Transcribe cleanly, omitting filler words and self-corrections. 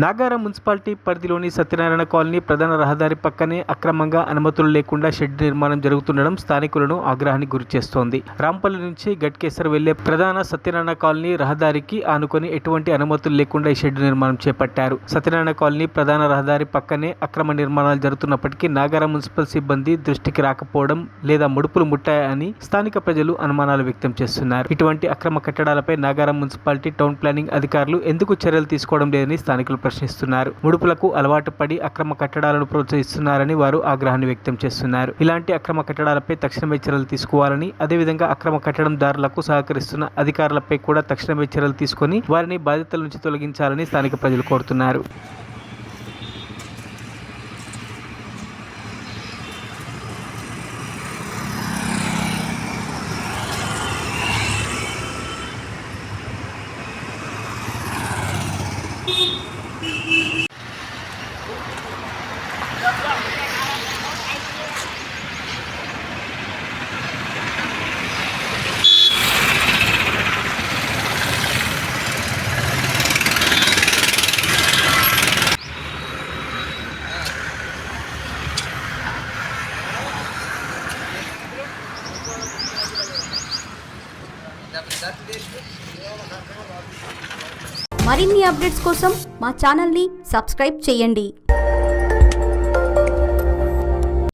Nagaram municipality పరిధిలోని Satyanarayana colony ప్రధాన రహదారి పక్కనే అక్రమంగా అనుమతులు లేకుండా షెడ్ నిర్మాణం జరుగుతుండడం స్థానికులను ఆగ్రహానికి గురిచేస్తోంది. రాంపల్లి నుంచి గట్కేసర్ వెళ్లే ప్రధాన సత్యనారాయణ కాలనీ రహదారికి ఆనుకొని ఎటువంటి అనుమతులు లేకుండా ఈ షెడ్ నిర్మాణం చేపట్టారు. సత్యనారాయణ కాలనీ ప్రధాన రహదారి పక్కనే అక్రమ నిర్మాణాలు జరుగుతున్నప్పటికీ నాగారం మున్సిపల్ సిబ్బంది దృష్టికి రాకపోవడం లేదా ముడుపులు ముట్టాయని స్థానిక ప్రజలు అనుమానాలు వ్యక్తం చేస్తున్నారు. ఇటువంటి అక్రమ కట్టడాలపై నాగారం మున్సిపాలిటీ టౌన్ ప్లానింగ్ అధికారులు ఎందుకు చర్యలు తీసుకోవడం లేదని స్థానికులు ప్రశ్నిస్తున్నారు. ముడుపులకు అలవాటు పడి అక్రమ కట్టడాలను ప్రోత్సహిస్తున్నారని వారు ఆగ్రహాన్ని వ్యక్తం చేస్తున్నారు. ఇలాంటి అక్రమ కట్టడాలపై తక్షణమే చర్యలు తీసుకోవాలని, అదేవిధంగా అక్రమ కట్టడందారులకు సహకరిస్తున్న అధికారులపై కూడా తక్షణమే చర్యలు తీసుకొని వారిని బాధ్యతల నుంచి తొలగించాలని స్థానిక ప్రజలు కోరుతున్నారు. మరిన్ని అప్డేట్స్ కోసం మా ఛానల్ని సబ్స్క్రైబ్ చేయండి.